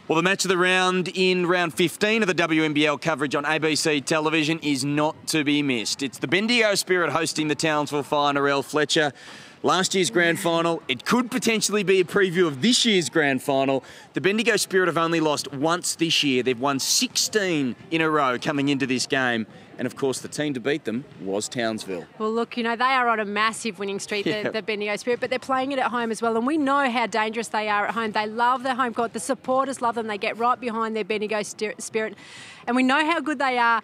Well, the match of the round in round 15 of the WNBL coverage on ABC television is not to be missed. It's the Bendigo Spirit hosting the Townsville Fire. Narelle, Fletcher. Last year's grand final. It could potentially be a preview of this year's grand final. The Bendigo Spirit have only lost once this year. They've won 16 in a row coming into this game. And of course, the team to beat them was Townsville. Well, look, you know, they are on a massive winning streak, the Bendigo Spirit, but they're playing it at home as well. And we know how dangerous they are at home. They love their home court. The supporters love them. They get right behind their Bendigo Spirit. And we know how good they are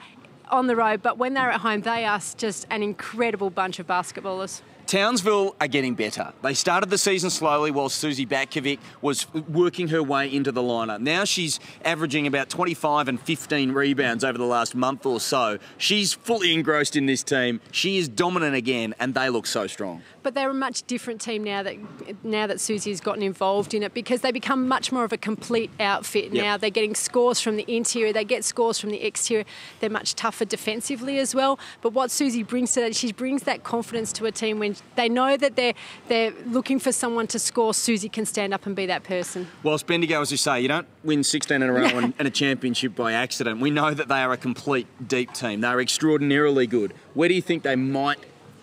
on the road, but when they're at home, they are just an incredible bunch of basketballers. Townsville are getting better. They started the season slowly while Susie Batkovic was working her way into the lineup. Now she's averaging about 25 and 15 rebounds over the last month or so. She's fully engrossed in this team. She is dominant again, and they look so strong. But they're a much different team now that Susie has gotten involved in it, because they become much more of a complete outfit now. They're getting scores from the interior, they get scores from the exterior. They're much tougher defensively as well. But what Susie brings to that, she brings that confidence to a team when they know that they're looking for someone to score. Susie can stand up and be that person. Whilst Bendigo, as you say, you don't win 16 in a row and a championship by accident. We know that they are a complete deep team. They're extraordinarily good. Where do you think they might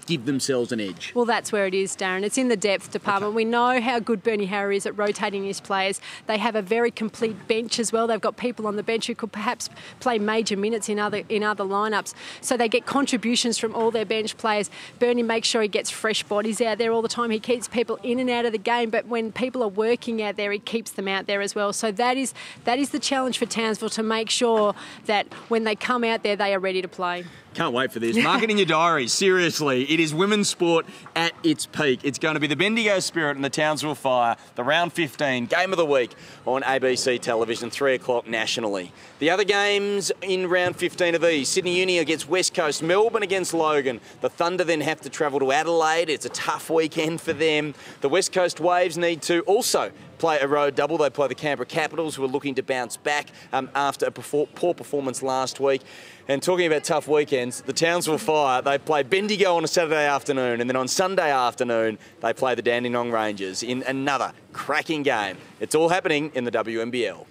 give themselves an edge? Well, that's where it is, Darren. It's in the depth department. We know how good Bernie Harry is at rotating his players. They have a very complete bench as well. They've got people on the bench who could perhaps play major minutes in other lineups. So they get contributions from all their bench players. Bernie makes sure he gets fresh bodies out there all the time. He keeps people in and out of the game, but when people are working out there, he keeps them out there as well. So that is the challenge for Townsville, to make sure that when they come out there, they are ready to play. Can't wait for this. Mark it in your diaries. Seriously, it is women's sport at its peak. It's going to be the Bendigo Spirit and the Townsville Fire, the round 15 game of the week on ABC television, 3 o'clock nationally. The other games in round 15 of these: Sydney Uni against West Coast, Melbourne against Logan. The Thunder then have to travel to Adelaide. It's a tough weekend for them. The West Coast Waves need to also play a road double. They play the Canberra Capitals, who are looking to bounce back after a poor performance last week. And talking about tough weekends, the Townsville Fire, they play Bendigo on a Saturday afternoon, and then on Sunday afternoon, they play the Dandenong Rangers in another cracking game. It's all happening in the WNBL.